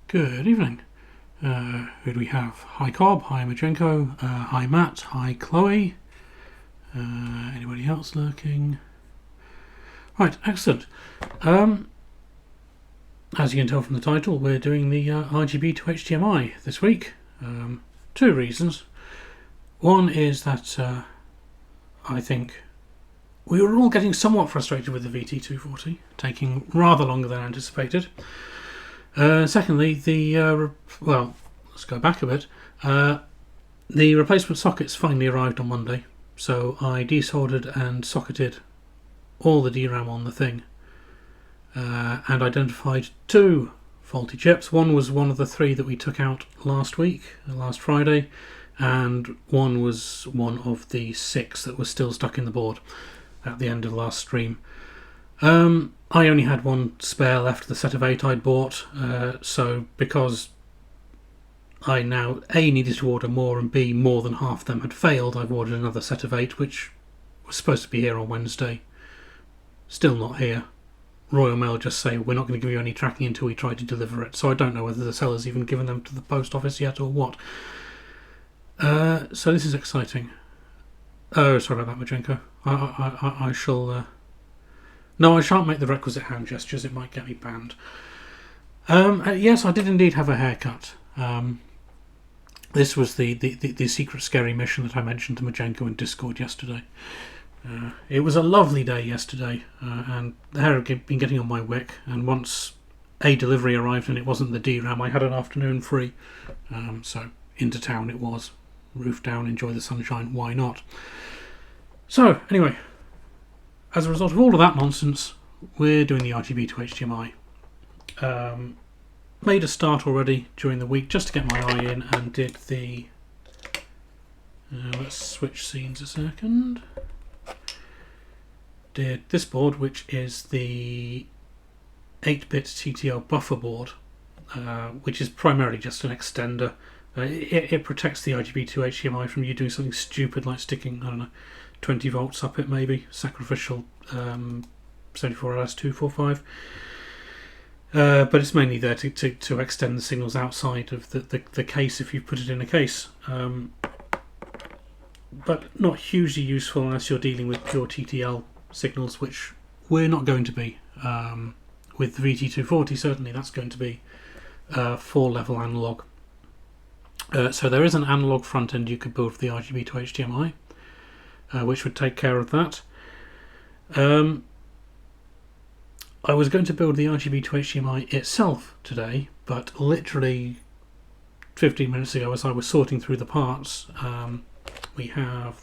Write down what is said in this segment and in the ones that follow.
Good evening. Who do we have? Hi Cobb, hi Majenko, hi Matt, hi Chloe. Anybody else lurking? Right, excellent. As you can tell from the title, we're doing the RGBtoHDMI this week. Two reasons. One is that I think we were all getting somewhat frustrated with the VT240, taking rather longer than anticipated. Secondly, let's go back a bit. The replacement sockets finally arrived on Monday, so I desoldered and socketed all the DRAM on the thing and identified two faulty chips. One was one of the three that we took out last Friday, and one was one of the 6 that was still stuck in the board at the end of last stream. I only had one spare left of the set of 8 I'd bought, so because I now A, needed to order more, and B, more than half them had failed, I've ordered another set of 8, which was supposed to be here on Wednesday. Still not here. Royal Mail just say we're not going to give you any tracking until we try to deliver it, so I don't know whether the seller's even given them to the post office yet or what. So this is exciting. Oh, sorry about that, Majenko. I shall... No, I shan't make the requisite hand gestures, it might get me banned. Yes, I did indeed have a haircut. This was the secret scary mission that I mentioned to Majenko in Discord yesterday. It was a lovely day yesterday, and the hair had been getting on my wick, and once a delivery arrived and it wasn't the DRAM, I had an afternoon free. So into town it was. Roof down, enjoy the sunshine, why not? So, anyway, as a result of all of that nonsense, we're doing the RGBtoHDMI. Made a start already during the week just to get my eye in, and did the... let's switch scenes a second. Did this board, which is the 8-bit TTL buffer board, which is primarily just an extender. It protects the RGBtoHDMI from you doing something stupid like sticking, I don't know, 20 volts up it maybe, sacrificial 74LS245. But it's mainly there to extend the signals outside of the case if you put it in a case. But not hugely useful unless you're dealing with pure TTL signals, which we're not going to be. With the VT240 certainly that's going to be 4-level analog. So there is an analog front end you could build for the RGBtoHDMI, which would take care of that. I was going to build the RGBtoHDMI itself today, but literally 15 minutes ago, as I was sorting through the parts, we have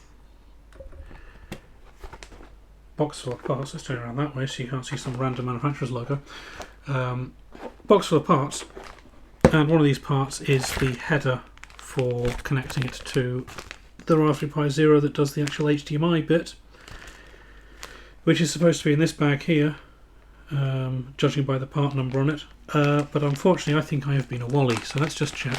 a box full of parts. Let's turn it around that way so you can't see some random manufacturer's logo. Box full of parts, and one of these parts is the header for connecting it to the Raspberry Pi Zero that does the actual HDMI bit, which is supposed to be in this bag here, judging by the part number on it. But unfortunately I think I have been a wally, so let's just check.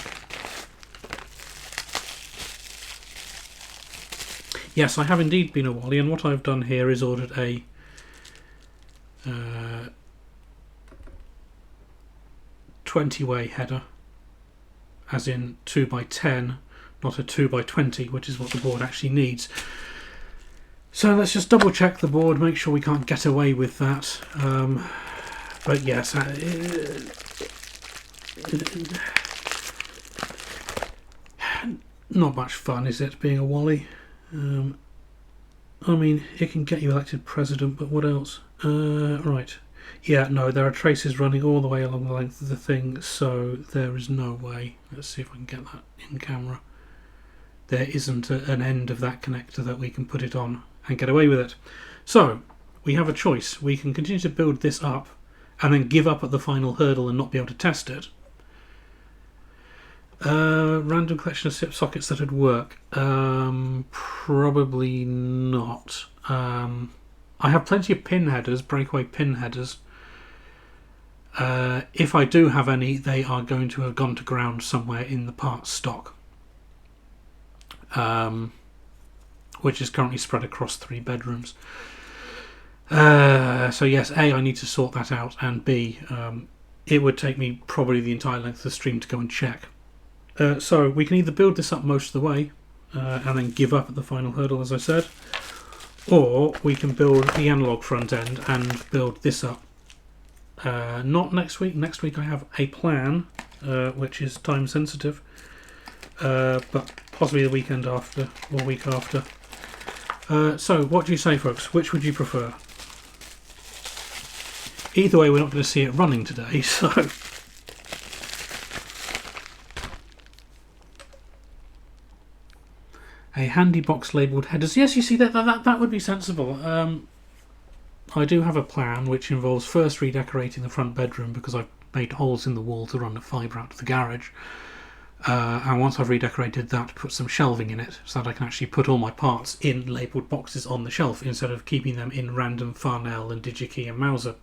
Yes, I have indeed been a wally, and what I've done here is ordered a 20-way header, as in 2x10, not a 2x20, which is what the board actually needs. So let's just double check the board, make sure we can't get away with that. But yes, not much fun, is it, being a wally? I mean, it can get you elected president, but what else? Right. Yeah, no, there are traces running all the way along the length of the thing, so there is no way. Let's see if I can get that in camera. There isn't an end of that connector that we can put it on and get away with it. So, we have a choice. We can continue to build this up and then give up at the final hurdle and not be able to test it. Random collection of SIP sockets that would work. Probably not. I have plenty of pin headers, breakaway pin headers. If I do have any, they are going to have gone to ground somewhere in the parts stock, which is currently spread across 3 bedrooms. So yes, A, I need to sort that out, and B, it would take me probably the entire length of the stream to go and check. So we can either build this up most of the way and then give up at the final hurdle, as I said, or we can build the analog front end and build this up. Not next week. Next week I have a plan, which is time sensitive, but possibly the weekend after or week after. So what do you say, folks? Which would you prefer? Either way, we're not going to see it running today, so... A handy box labelled headers. Yes, you see, that would be sensible. I do have a plan which involves first redecorating the front bedroom because I've made holes in the wall to run the fibre out to the garage. And once I've redecorated that, put some shelving in it so that I can actually put all my parts in labelled boxes on the shelf instead of keeping them in random Farnell and DigiKey and Mauser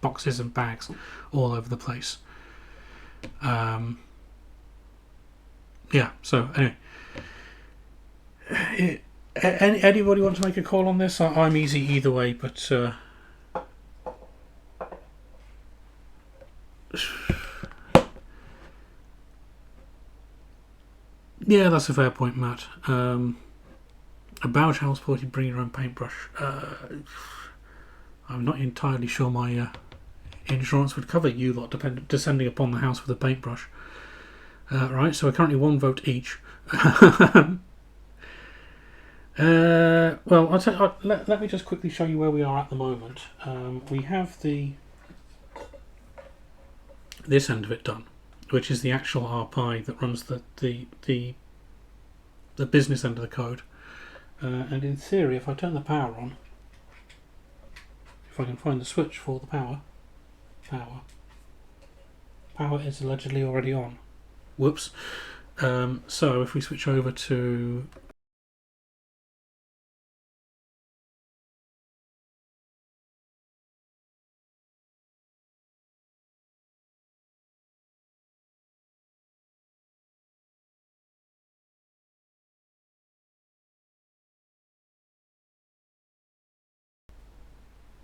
boxes and bags all over the place. Yeah, so anyway. Anybody want to make a call on this? I'm easy either way, but yeah, that's a fair point, Matt. A Bausch House Party, bring your own paintbrush. I'm not entirely sure my insurance would cover you lot descending upon the house with a paintbrush. Right, so we're currently 1 vote each. Well, let me just quickly show you where we are at the moment. We have this end of it done, which is the actual RPi that runs the business end of the code. And in theory, if I turn the power on, if I can find the switch for the power is allegedly already on. Whoops. So if we switch over to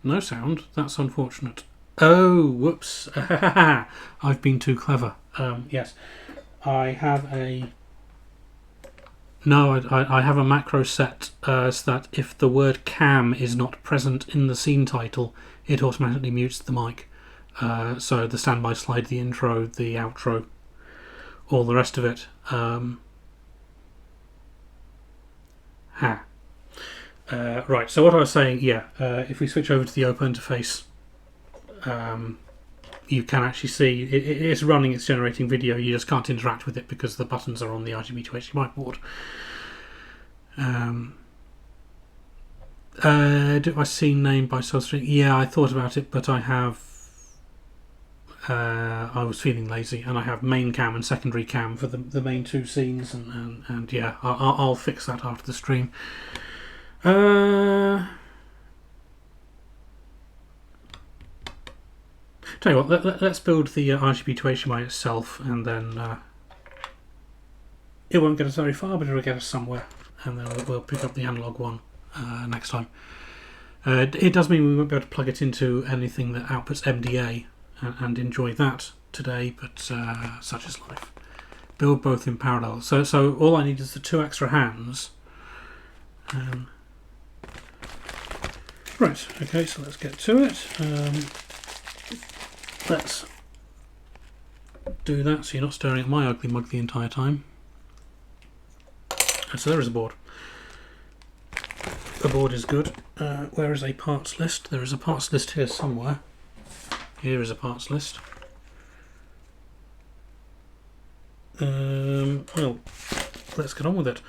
no sound, that's unfortunate. Oh, whoops. I've been too clever. Yes, I have a... No, I have a macro set so that if the word cam is not present in the scene title, it automatically mutes the mic. So the standby slide, the intro, the outro, all the rest of it. Right, so what I was saying, yeah, if we switch over to the open interface, you can actually see it's running, it's generating video, you just can't interact with it because the buttons are on the RGBtoHDMI board. Do I see name by source string? Yeah, I thought about it, but I was feeling lazy, and I have main cam and secondary cam for the main 2 scenes, and yeah, I'll fix that after the stream. Tell you what, let's build the RGBtoHDMI itself, and then it won't get us very far, but it'll get us somewhere, and then we'll pick up the analog one next time. It does mean we won't be able to plug it into anything that outputs MDA and enjoy that today, but such is life. Build both in parallel. So all I need is the 2 extra hands. Right, okay, so let's get to it. Let's do that so you're not staring at my ugly mug the entire time. So there is a board. The board is good. Where is a parts list? There is a parts list here somewhere. Here is a parts list. Well, let's get on with it.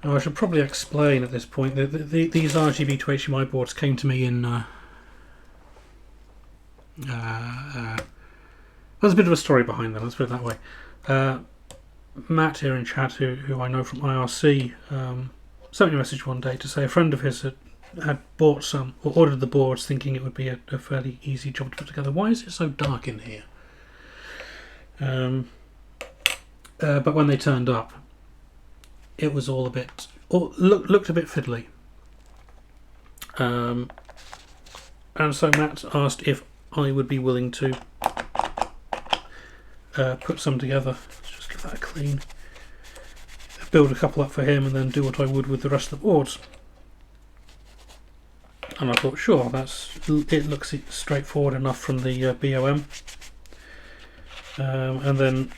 Now, I should probably explain at this point that these RGBtoHDMI boards came to me in... there's a bit of a story behind them, let's put it that way. Matt here in chat, who I know from IRC, sent me a message one day to say a friend of his had bought some, or ordered the boards thinking it would be a fairly easy job to put together. Why is it so dark in here? But when they turned up, it was all a bit, looked a bit fiddly. And so Matt asked if I would be willing to put some together. Let's just give that a clean. Build a couple up for him and then do what I would with the rest of the boards. And I thought, sure, it looks straightforward enough from the BOM. And then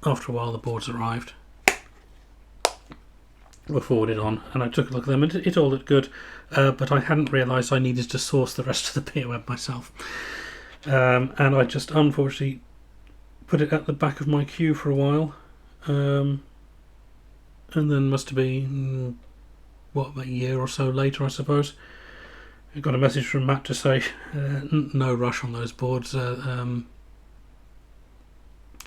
after a while the boards arrived, were forwarded on, and I took a look at them and it all looked good, but I hadn't realised I needed to source the rest of the BOM myself. And I just unfortunately put it at the back of my queue for a while, and then must have been, about a year or so later, I suppose, I got a message from Matt to say no rush on those boards. So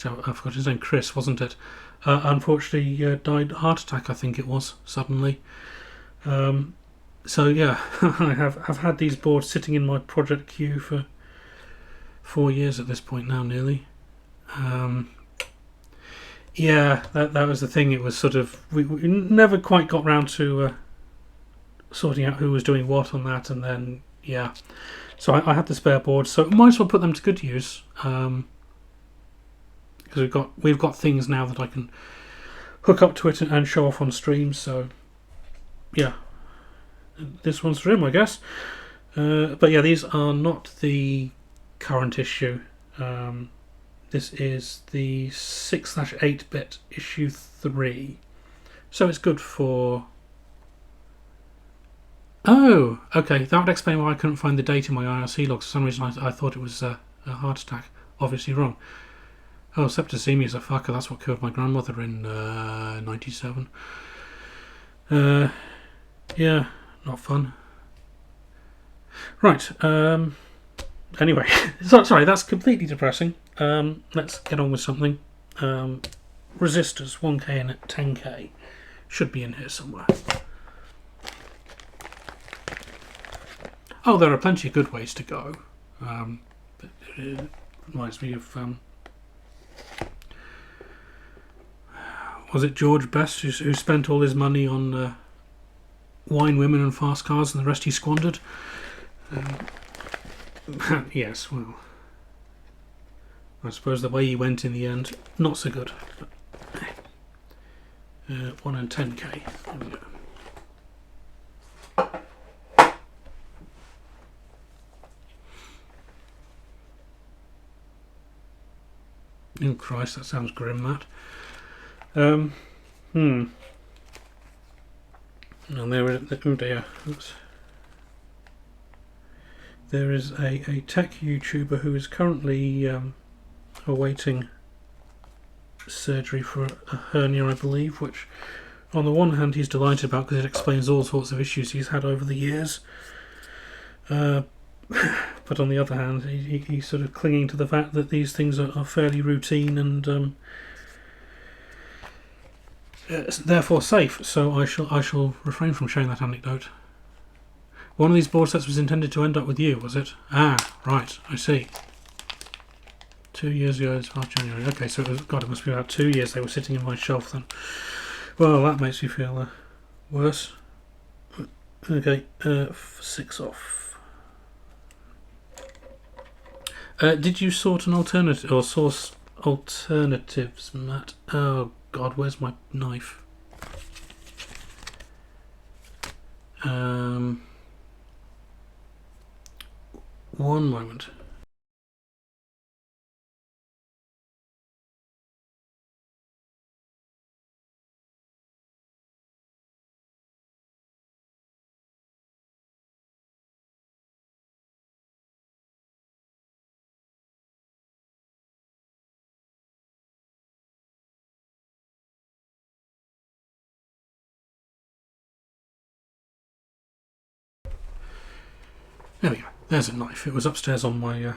I forgot his name, Chris, wasn't it? Unfortunately died heart attack, I think it was, suddenly. So yeah, I've had these boards sitting in my project queue for 4 years at this point now, nearly. Yeah, that was the thing. It was sort of, we never quite got round to sorting out who was doing what on that, and then yeah, so I had the spare boards, so I might as well put them to good use, because we've got things now that I can hook up to it and show off on stream. So yeah, this one's for him, I guess. But yeah, these are not the current issue. This is the 6/8-bit issue 3, so it's good for... Oh, okay, that would explain why I couldn't find the date in my IRC logs. For some reason I thought it was a heart attack. Obviously wrong. Oh, septicemia is a fucker. That's what killed my grandmother in 97. Yeah, not fun. Right, anyway, sorry, that's completely depressing. Let's get on with something. Resistors, 1K and 10K, should be in here somewhere. Oh, there are plenty of good ways to go. It reminds me of... was it George Best who spent all his money on wine, women and fast cars, and the rest he squandered? Yes, well, I suppose the way he went in the end, not so good. But, 1 and 10K. There we go. Oh Christ, that sounds grim, that. And there is, oh dear, there is a tech YouTuber who is currently awaiting surgery for a hernia, I believe, which on the one hand he's delighted about because it explains all sorts of issues he's had over the years, but on the other hand he's sort of clinging to the fact that these things are fairly routine and therefore safe, so I shall refrain from sharing that anecdote. One of these board sets was intended to end up with you, was it? Ah, right, I see. 2 years ago, it's last January. Okay, so it was, God, it must be about 2 years they were sitting in my shelf then. Well, that makes me feel worse. Okay, 6 off. Did you sort an alternative or source alternatives, Matt? Oh God, where's my knife? One moment. There we go. There's a knife. It was upstairs on my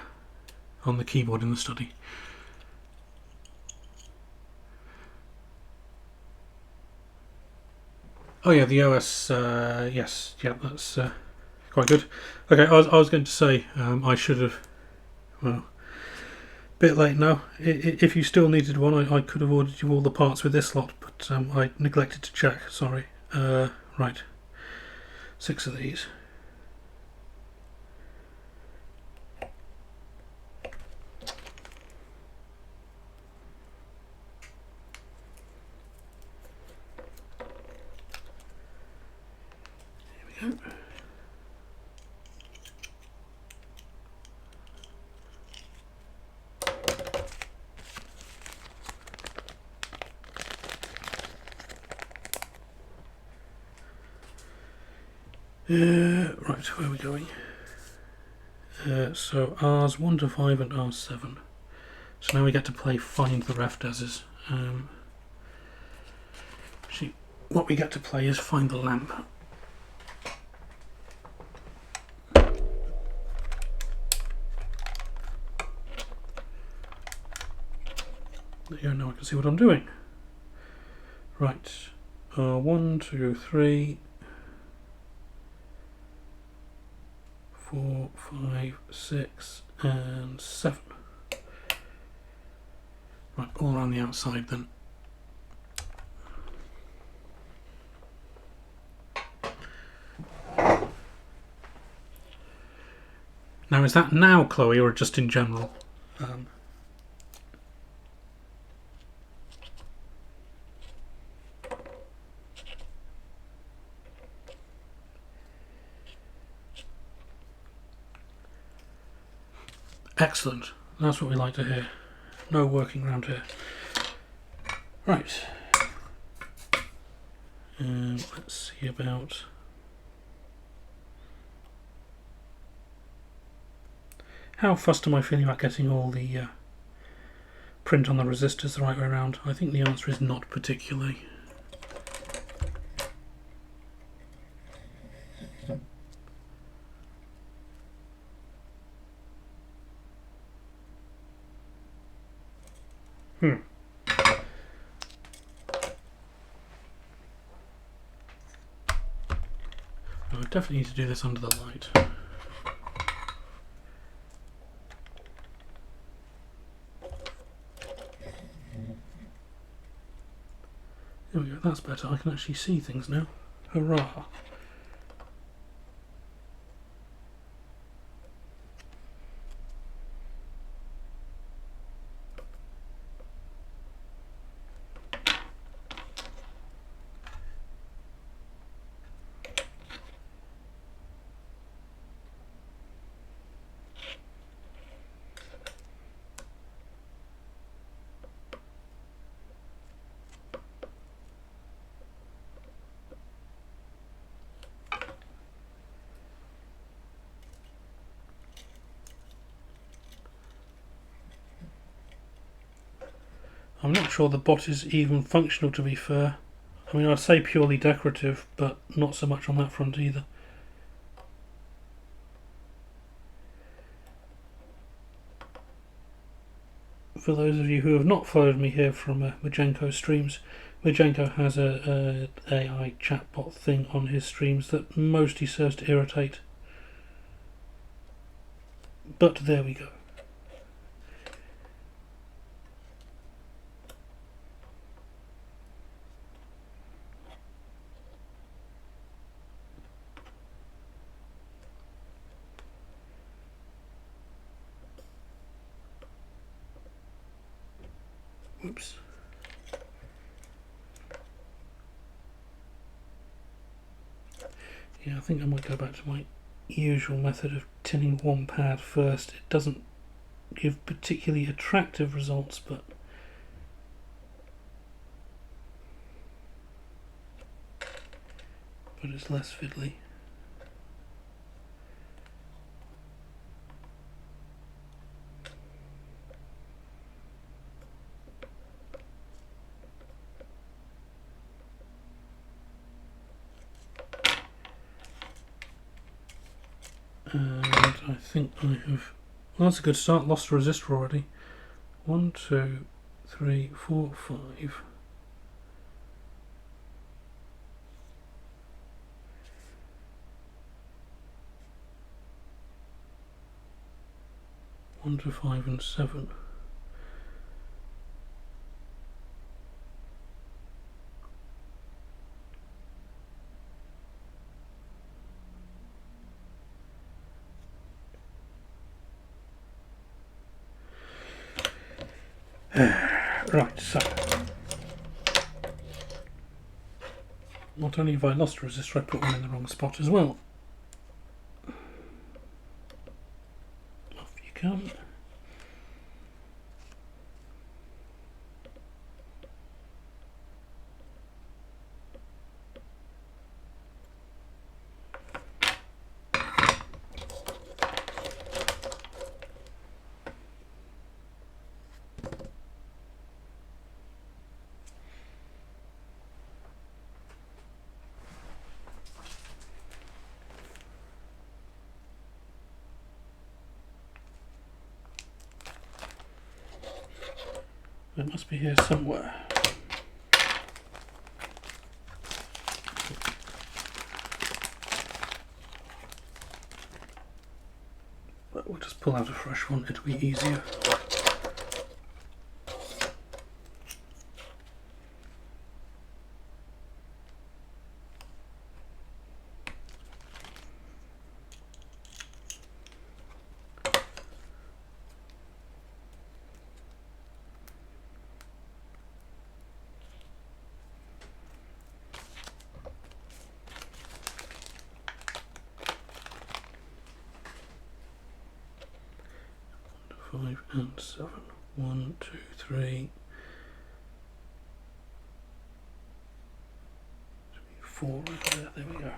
on the keyboard in the study. Oh yeah, the OS. Yes, yeah, that's quite good. Okay, I was going to say I should have. Well, bit late now. If you still needed one, I could have ordered you all the parts with this lot, but I neglected to check. Sorry. Right, 6 of these. Right, where are we going? So R's 1 to 5 and R's 7. So now we get to play Find the Ref Deses. Actually, what we get to play is Find the Lamp. There you go, now I can see what I'm doing. Right, 1, 2, 3, 4, 5, 6 and 7. Right, all around the outside then. Now is that now, Chloe, or just in general? Excellent. That's what we like to hear. No working around here. Right. Let's see about... How fussed am I feeling about getting all the print on the resistors the right way around? I think the answer is not particularly. I definitely need to do this under the light. There we go, that's better. I can actually see things now. Hurrah! I'm not sure the bot is even functional, to be fair. I mean, I'd say purely decorative, but not so much on that front either. For those of you who have not followed me here from Majenko streams, Majenko has a AI chatbot thing on his streams that mostly serves to irritate. But there we go. Oops. Yeah, I think I might go back to my usual method of tinning one pad first. It doesn't give particularly attractive results, but it's less fiddly. And I think I have... Well, that's a good start. Lost a resistor already. 1, 2, 3, 4, 5. One to 5 and 7. Right, so not only have I lost a resistor, I put one in the wrong spot as well. Off you come. It must be here somewhere. But we'll just pull out a fresh one, it'll be easier. Five and 7. 1, 2, 3, 4 right there. There we go.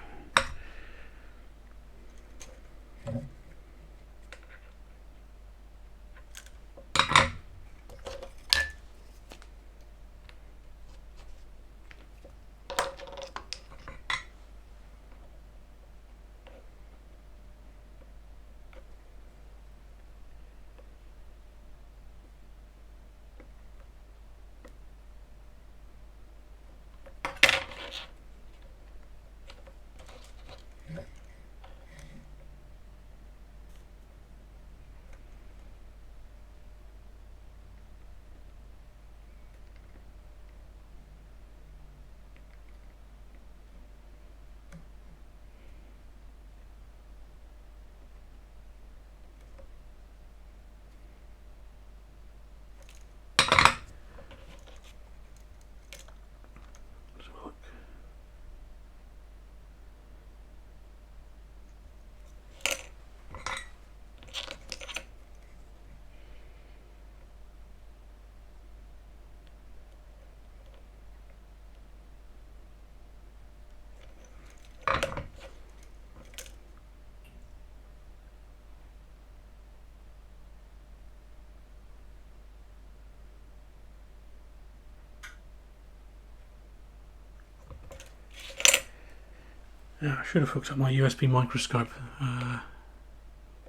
Yeah, I should have hooked up my USB microscope.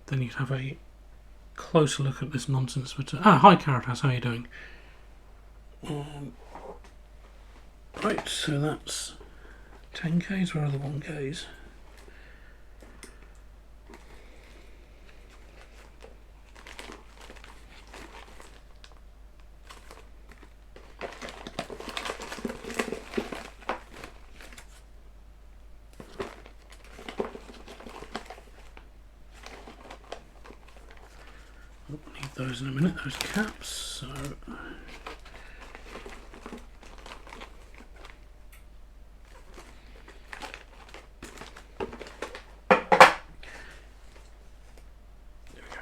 Then you'd have a closer look at this nonsense. But hi Caritas, how are you doing? Right, so that's 10Ks. Where are the 1Ks? Those in a minute, those caps. So there we go.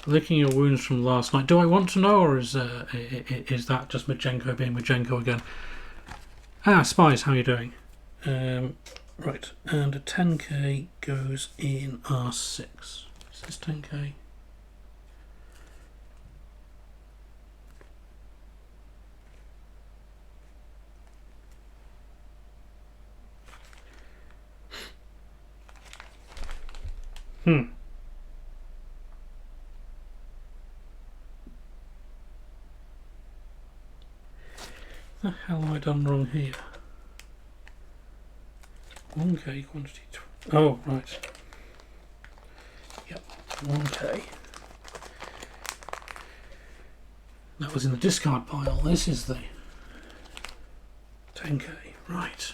Licking your wounds from last night. Do I want to know, or is that just Majenko being Majenko again? Spies, how are you doing? Right, and a 10K goes in R6. Is this 10K? What the hell have I done wrong here? 1K quantity. Oh, right. Yep, 1K. That was in the discard pile. This is the 10K. Right.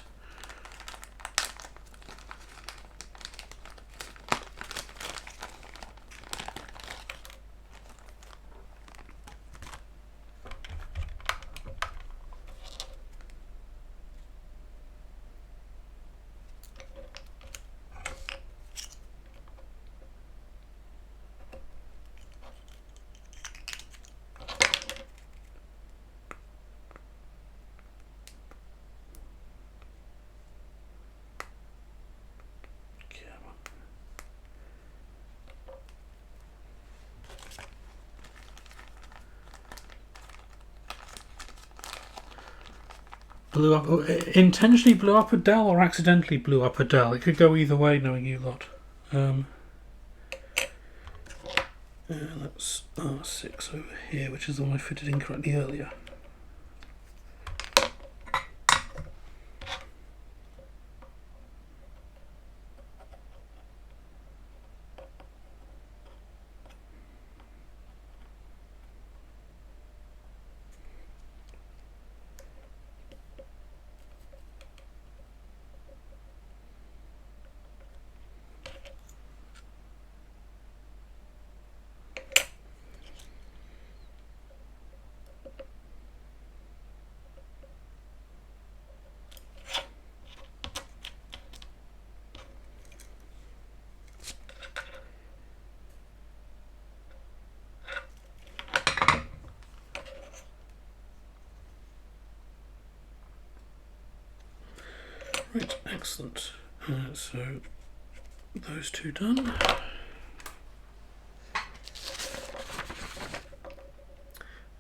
Blew up, intentionally blew up a Dell or accidentally blew up a Dell. It could go either way, knowing you lot. And that's R6 over here, which is the one I fitted incorrectly earlier. Right, excellent. So those two done.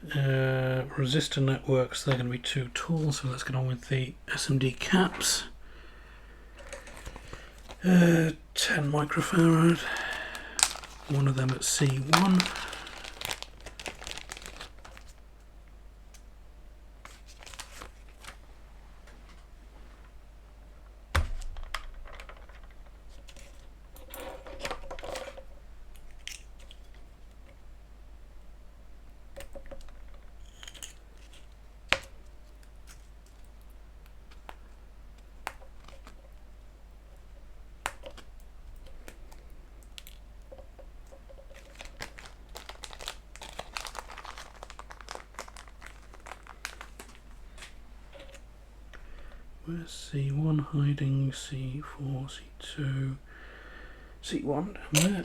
Resistor networks, they're going to be 2 tools, so let's get on with the SMD caps. 10 microfarad, one of them at C1. Where's C1 hiding? C4, C2, C1 down there.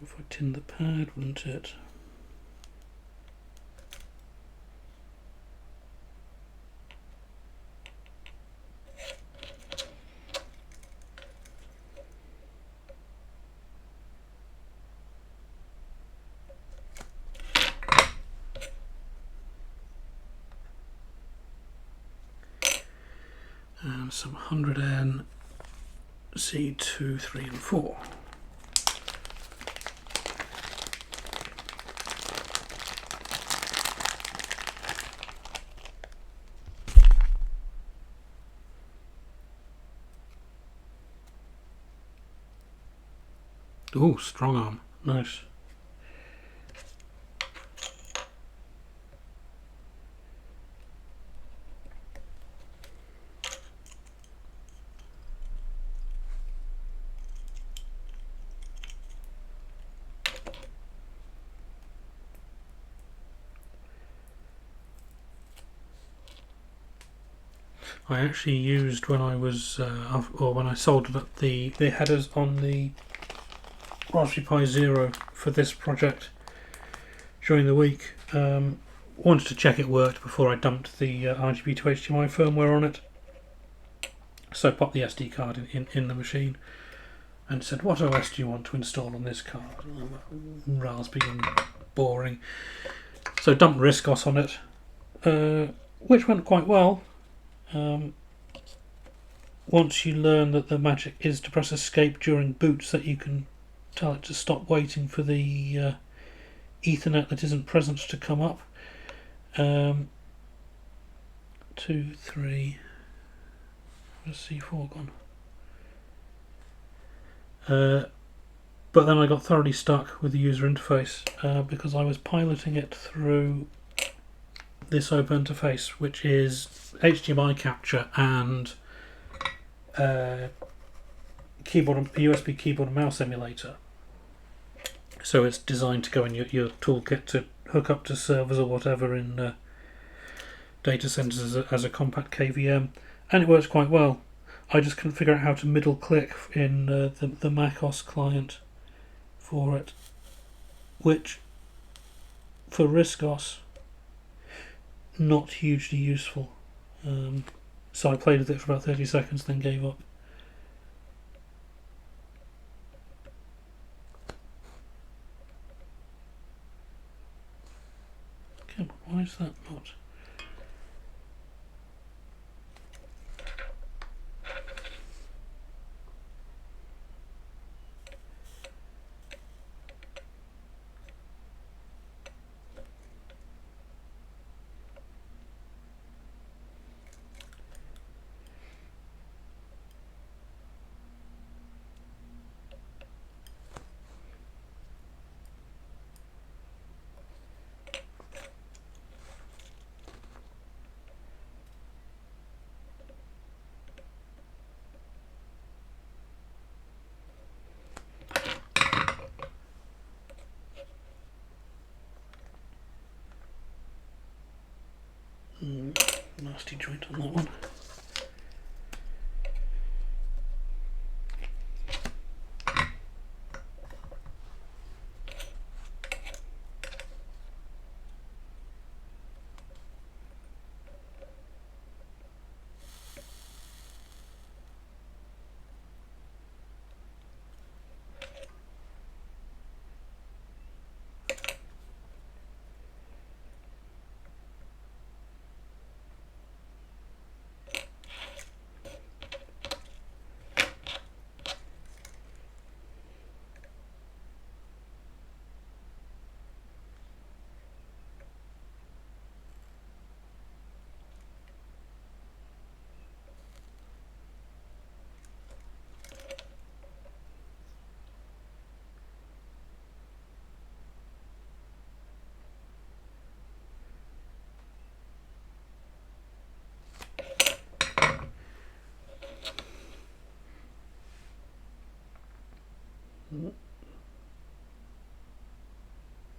If I tin the pad, wouldn't it? And some 100N, C2, 3 and 4. Oh, strong arm, nice. I actually used when I was, or when I soldered up the headers on the Raspberry Pi Zero for this project during the week. Wanted to check it worked before I dumped the RGBtoHDMI firmware on it. So I popped the SD card in the machine and said, what OS do you want to install on this card? Raspberry and boring. So dumped RISC-OS on it, which went quite well. Once you learn that the magic is to press escape during boot so that you can tell it to stop waiting for the Ethernet that isn't present to come up. 2, 3, where's C4 gone? But then I got thoroughly stuck with the user interface because I was piloting it through this open interface, which is HDMI capture and USB keyboard and mouse emulator. So it's designed to go in your toolkit to hook up to servers or whatever in data centers as a compact KVM, and it works quite well. I just couldn't figure out how to middle click in the macOS client for it, which for RISC-OS not hugely useful. so I played with it for about 30 seconds, then gave up. Okay, why is that not? Nasty joint on that one.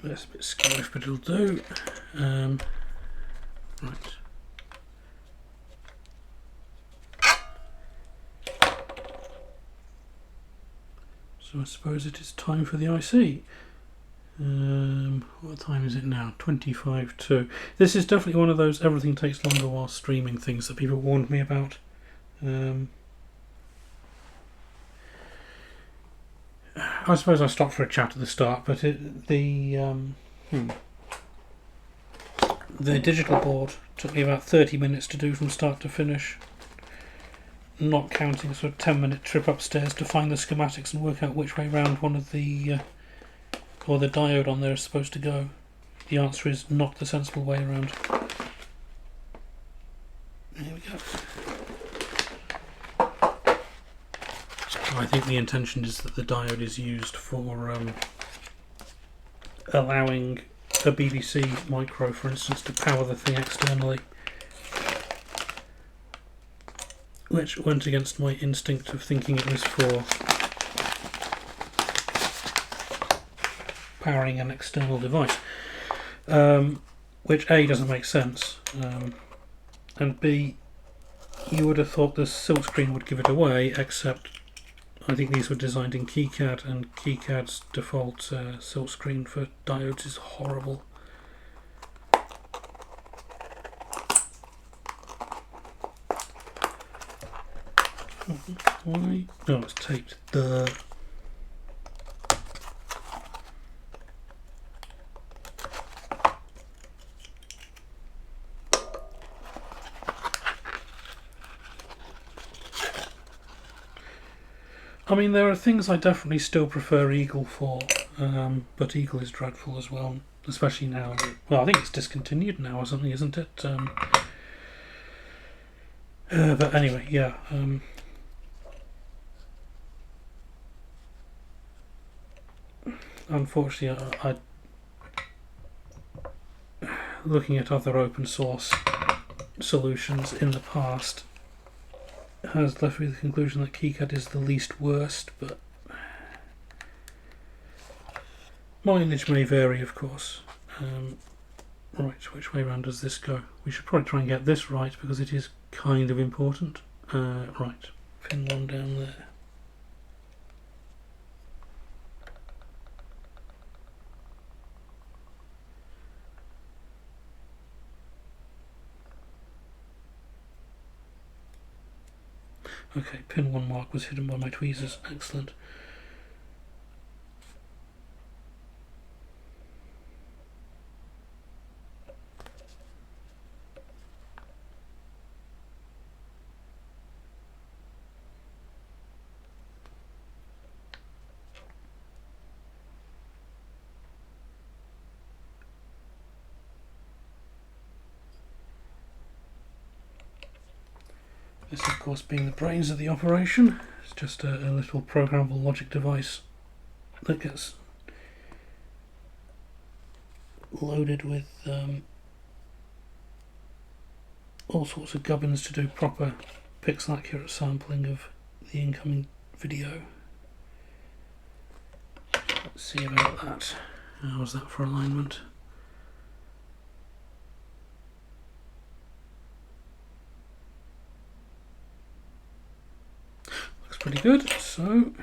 That's a bit squarish, but it'll do. Right. So I suppose it is time for the IC. What time is it now? 25:02. This is definitely one of those everything takes longer while streaming things that people warned me about. I suppose I stopped for a chat at the start, but the digital board took me about 30 minutes to do from start to finish, not counting a sort of 10-minute trip upstairs to find the schematics and work out which way round one of the or the diode on there is supposed to go. The answer is not the sensible way around. There we go. I think the intention is that the diode is used for allowing a BBC micro, for instance, to power the thing externally, which went against my instinct of thinking it was for powering an external device, which A, doesn't make sense, and B, you would have thought the silkscreen would give it away, except I think these were designed in KiCad, and KiCad's default silkscreen for diodes is horrible. Why? No, it's taped. I mean, there are things I definitely still prefer Eagle for, but Eagle is dreadful as well, especially now. Well, I think it's discontinued now or something, isn't it? But anyway, yeah. Unfortunately, looking at other open source solutions in the past has left me with the conclusion that KiCad is the least worst, but mileage may vary, of course. Right, which way around does this go? We should probably try and get this right because it is kind of important. Right, pin one down there. Okay, pin 1 mark was hidden by my tweezers. Excellent. This, of course, being the brains of the operation. It's just a little programmable logic device that gets loaded with all sorts of gubbins to do proper pixel accurate sampling of the incoming video. Let's see about that. How's that for alignment? Looks pretty good. So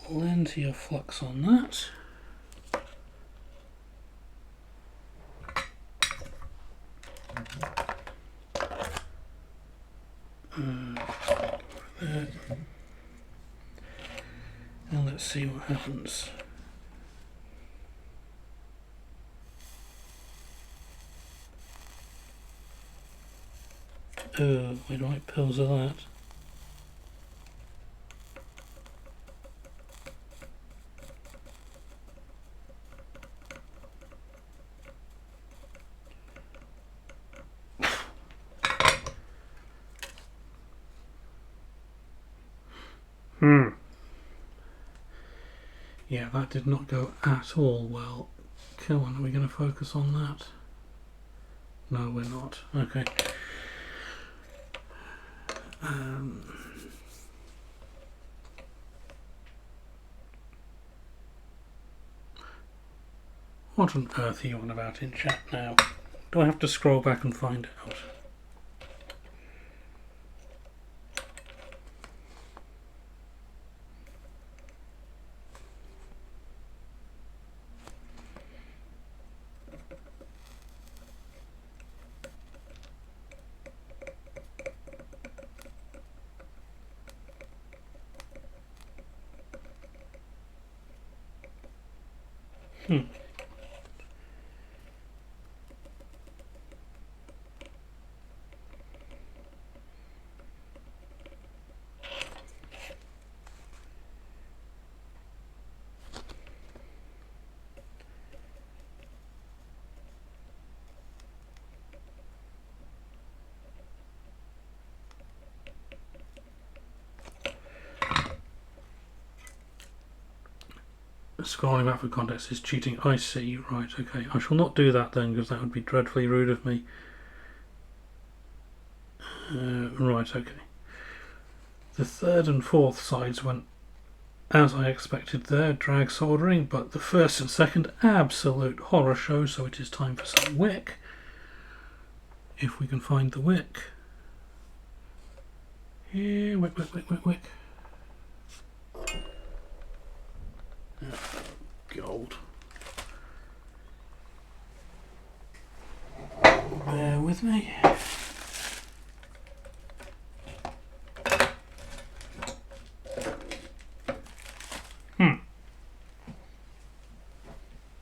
plenty of flux on that. There. And let's see what happens. Oh, we don't like pills of that. Yeah, that did not go at all well. Come on, are we going to focus on that? No, we're not. Okay. What on earth are you on about in chat now? Do I have to scroll back and find out? Scrolling back for context is cheating. I see. Right, okay. I shall not do that then, because that would be dreadfully rude of me. Right, okay. The third and fourth sides went as I expected there, drag soldering, but the first and second, absolute horror show, so it is time for some wick. If we can find the wick. Here, wick, wick, wick, wick, wick. Gold. Bear with me.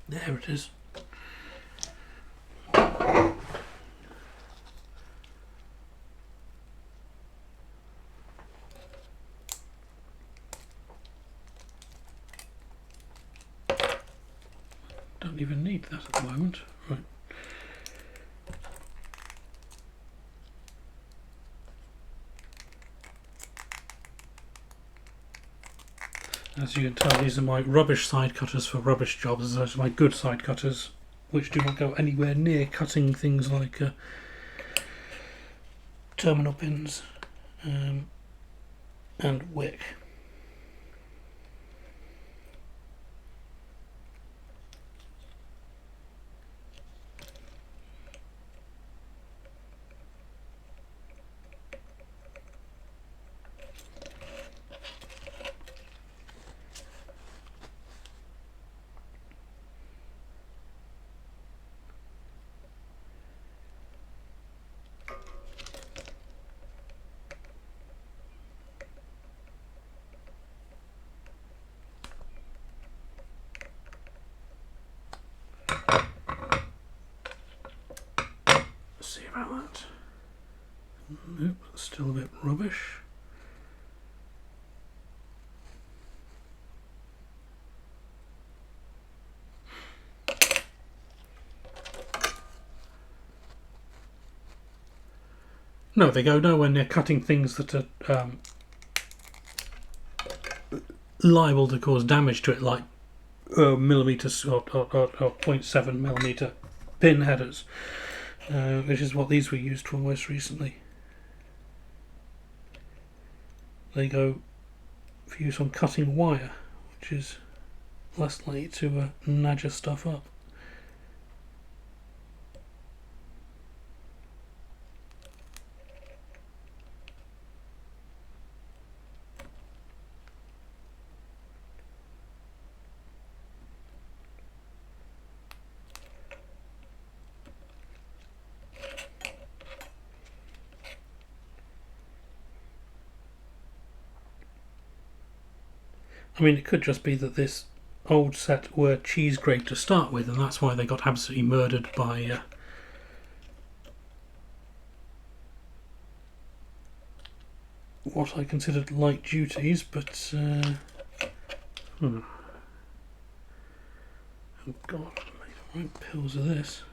There it is. Don't even need that at the moment. Right. As you can tell, these are my rubbish side cutters for rubbish jobs. Those are my good side cutters, which do not go anywhere near cutting things like terminal pins and wick. Let's see about that. Nope, still a bit rubbish. No, they go nowhere near cutting things that are liable to cause damage to it, like millimeters or 0.7 millimeter pin headers, which is what these were used for most recently. They go for use on cutting wire, which is less likely to nudge your stuff up. I mean, it could just be that this old set were cheese grade to start with, and that's why they got absolutely murdered by what I considered light duties, but oh god, I made the right pills of this.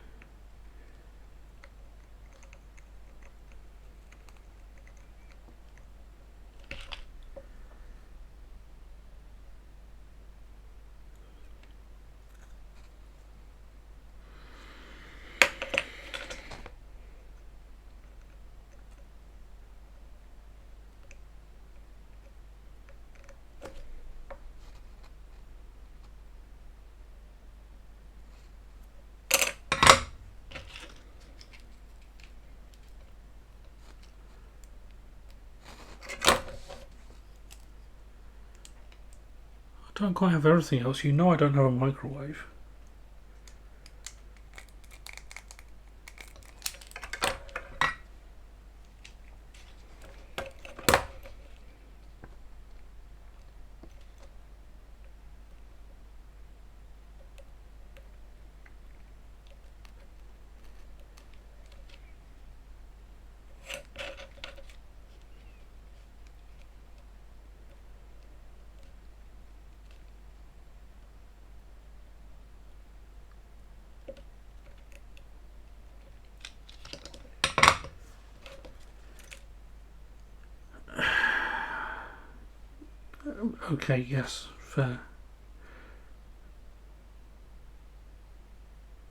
I don't quite have everything else. You know I don't have a microwave. Okay, yes, fair.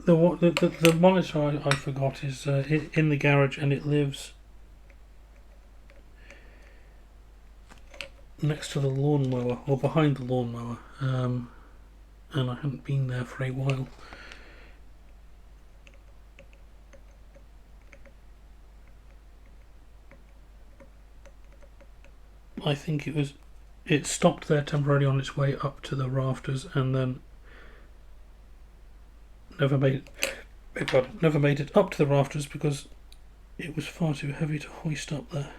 The monitor I forgot is in the garage, and it lives next to the lawnmower, or behind the lawnmower, and I haven't been there for a while. I think it stopped there temporarily on its way up to the rafters, and then never made it up to the rafters because it was far too heavy to hoist up there.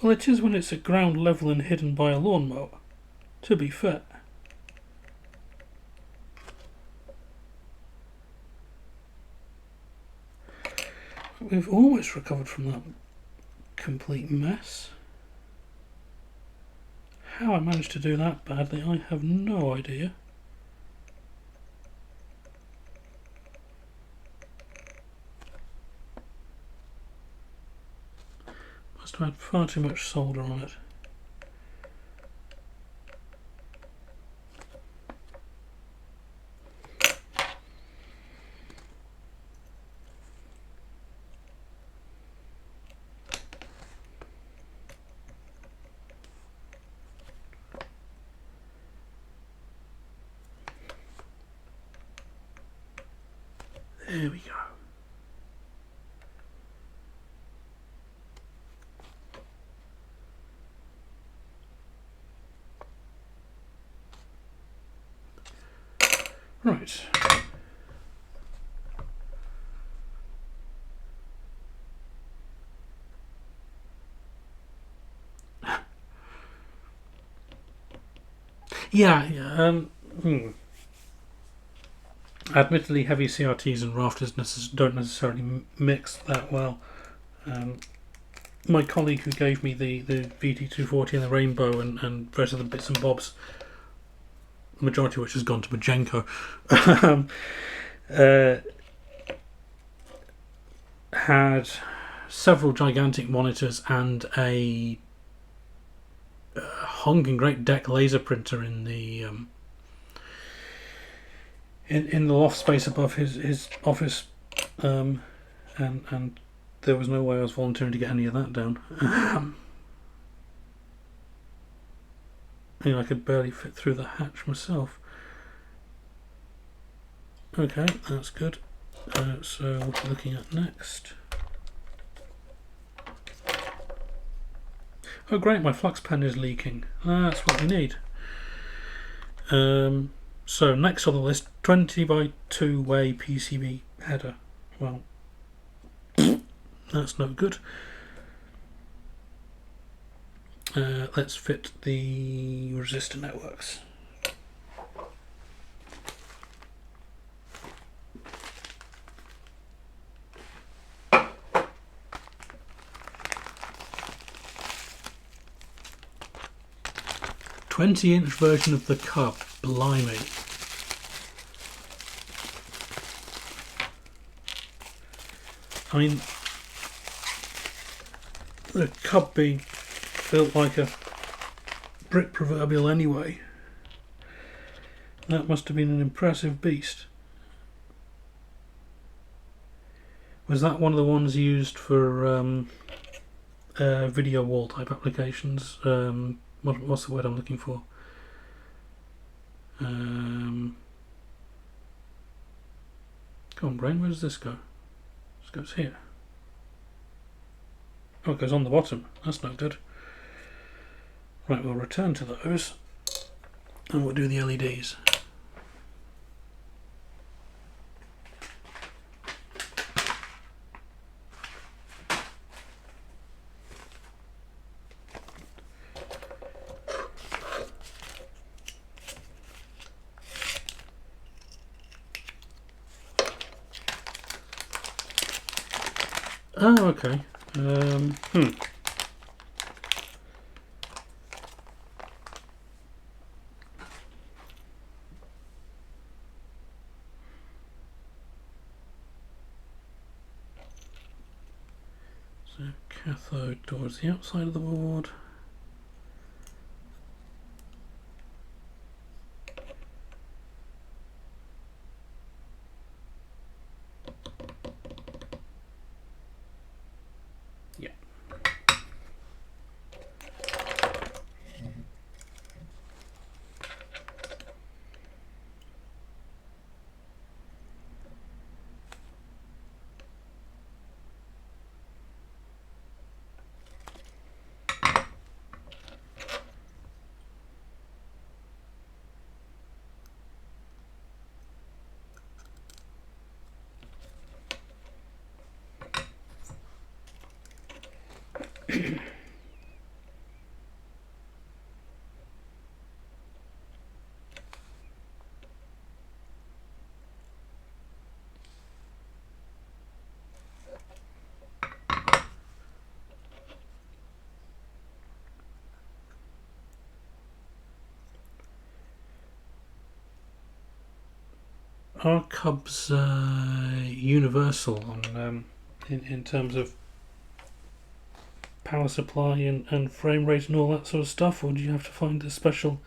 Well, it is when it's at ground level and hidden by a lawnmower, to be fair. We've almost recovered from that complete mess. How I managed to do that badly, I have no idea. Must have had far too much solder on it. There we go. Right. Yeah, yeah. Admittedly, heavy CRTs and rafters don't necessarily mix that well. My colleague who gave me the VT240 and the Rainbow and the rest of the bits and bobs, the majority of which has gone to Majenko, had several gigantic monitors and a honking great deck laser printer in the in the loft space above his office, and there was no way I was volunteering to get any of that down. I could barely fit through the hatch myself. Okay, that's good. So what are we looking at next? Oh great, my flux pen is leaking. That's what we need. So next on the list, 20 by 2 way PCB header. Well, that's no good. Let's fit the resistor networks. "20-inch version of the cub, blimey." I mean, the cub being built like a brick proverbial anyway. That must have been an impressive beast. Was that one of the ones used for video wall type applications? What's the word I'm looking for? Come on, brain, where does this go? This goes here. Oh, it goes on the bottom. That's no good. Right, we'll return to those and we'll do the LEDs. Oh, okay. So cathode towards the outside of the board. Are cubs universal on in terms of power supply and frame rate and all that sort of stuff, or do you have to find a special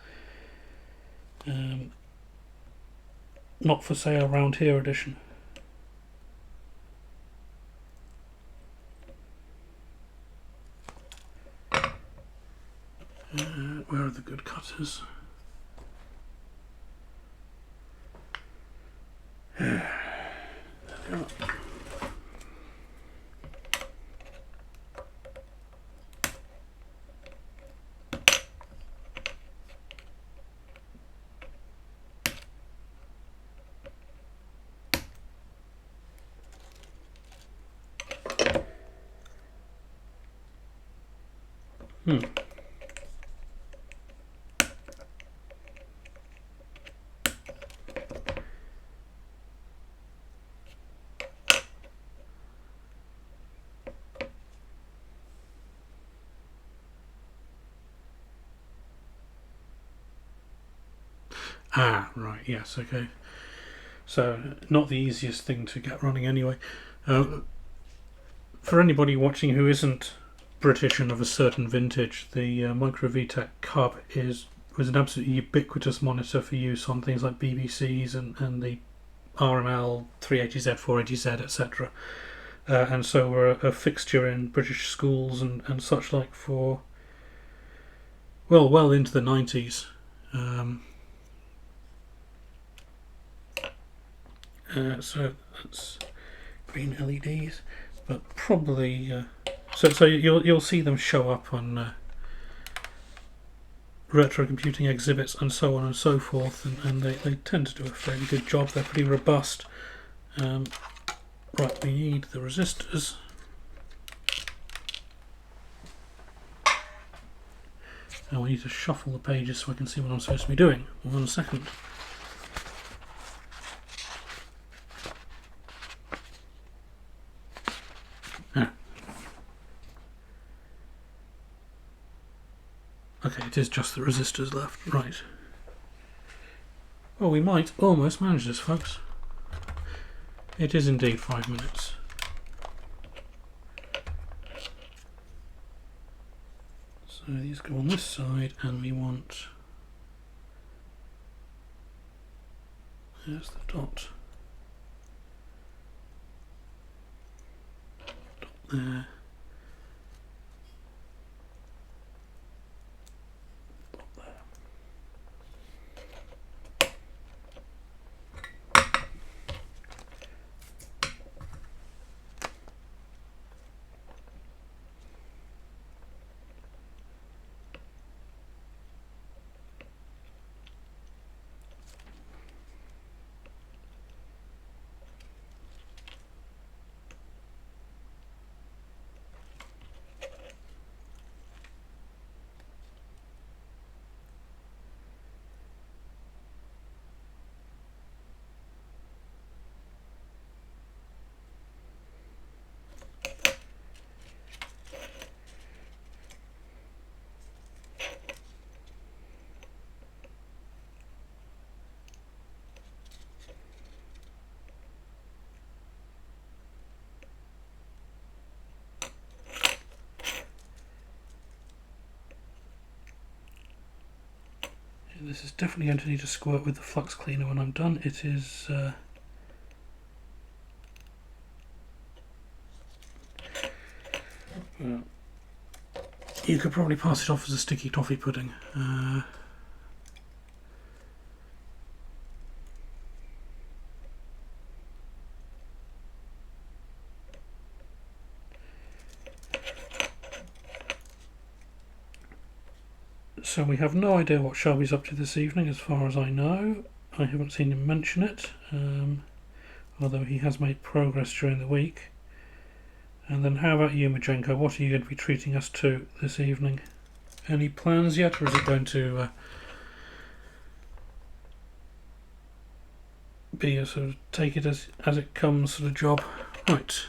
not for sale around here edition? Where are the good cutters? There they are. Ah, right, yes, okay. So, not the easiest thing to get running anyway. For anybody watching who isn't British and of a certain vintage, the Micro VTech Cub was an absolutely ubiquitous monitor for use on things like BBCs and the RML 380Z, 480Z, etc. And so were a fixture in British schools and such like for well into the 90s. So that's green LEDs, but probably so you'll see them show up on retro computing exhibits and so on and so forth, and they tend to do a fairly good job. They're pretty robust. Right, we need the resistors. And we need to shuffle the pages so I can see what I'm supposed to be doing. 1 second. Okay, it is just the resistors left, right. Well, we might almost manage this, folks. It is indeed 5 minutes. So these go on this side, and we want... There's the dot. Dot there. This is definitely going to need a squirt with the flux cleaner when I'm done. It is you could probably pass it off as a sticky toffee pudding. So we have no idea what Shelby's up to this evening, as far as I know. I haven't seen him mention it, although he has made progress during the week. And then how about you, Majenko? What are you going to be treating us to this evening? Any plans yet, or is it going to be a sort of take it as it comes sort of job? Right.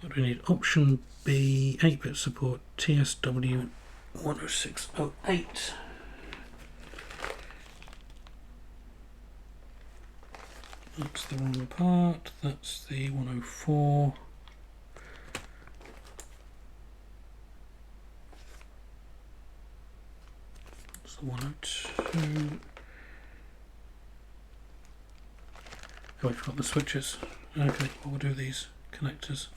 What do we need? Option B, 8-bit support, TSW 10608. That's the wrong part, that's the 104. That's the 102. Oh, I forgot the switches. Okay, well, we'll do these connectors.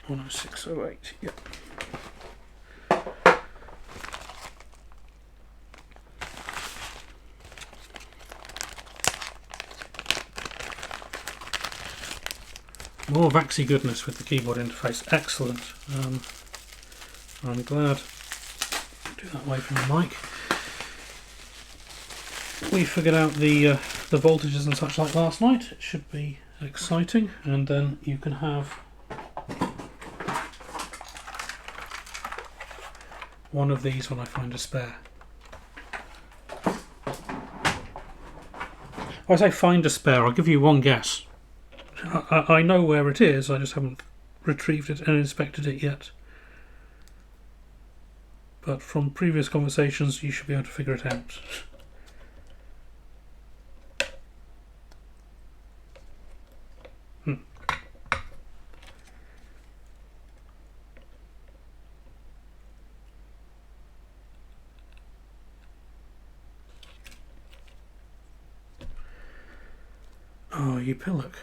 10608, yep. More Vaxi goodness with the keyboard interface, excellent. I'm glad. Do that away from the mic. We figured out the voltages and such like last night. It should be exciting, and then you can have one of these when I find a spare. I say find a spare, I'll give you one guess. I know where it is, I just haven't retrieved it and inspected it yet, but from previous conversations you should be able to figure it out. Oh, you pillock.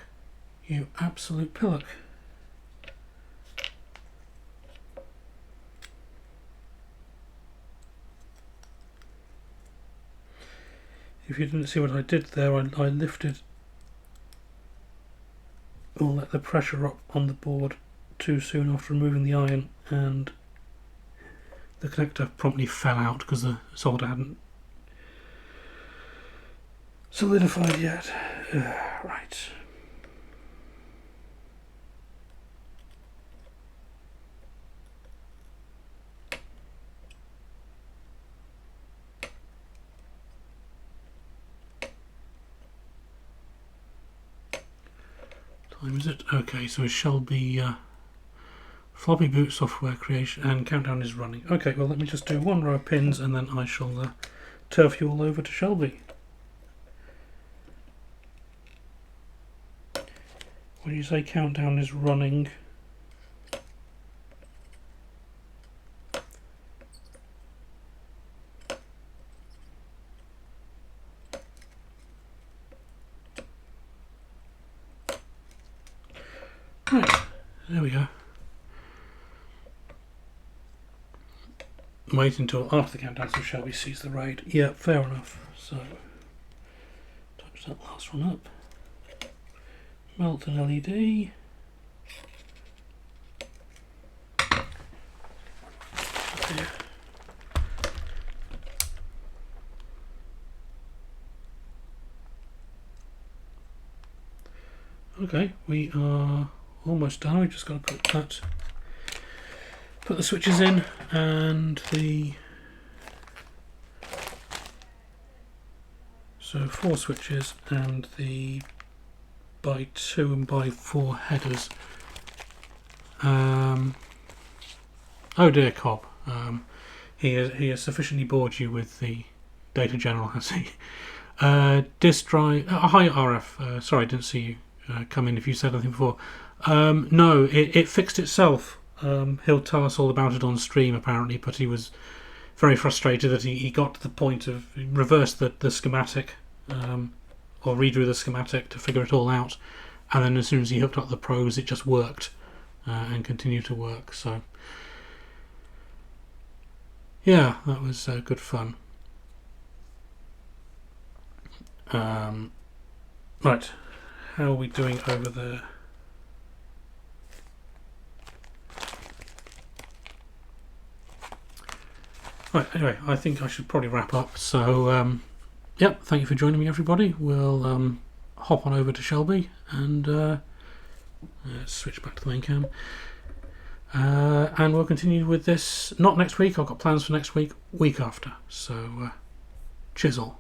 You absolute pillock. If you didn't see what I did there, I lifted or let the pressure up on the board too soon after removing the iron, and the connector promptly fell out because the solder hadn't solidified yet. Right. Time is it? Okay, so it shall be floppy boot software creation and countdown is running. Okay, well let me just do one row of pins and then I shall turf you all over to Shelby. When you say countdown is running, right, there we go. Wait until after the countdown so Shelby sees the raid. Yeah, fair enough. So, touch that last one up. Melt an LED. Okay. Okay, we are almost done. We've just got to put the switches in and so 4 switches and the by 2 and by 4 headers. Oh dear, Cobb. He has sufficiently bored you with the data general, has he? Disk drive. Hi RF. Sorry, I didn't see you come in if you said anything before. No, it fixed itself. He'll tell us all about it on stream apparently, but he was very frustrated that he got to the point of reversed the schematic, or redrew the schematic to figure it all out, and then as soon as he hooked up the pros it just worked and continued to work. So yeah, that was good fun. Right, how are we doing over there? Right, anyway, I think I should probably wrap up. So, yep, thank you for joining me, everybody. We'll hop on over to Shelby and switch back to the main cam. And we'll continue with this, not next week, I've got plans for next week, week after. So, chisel.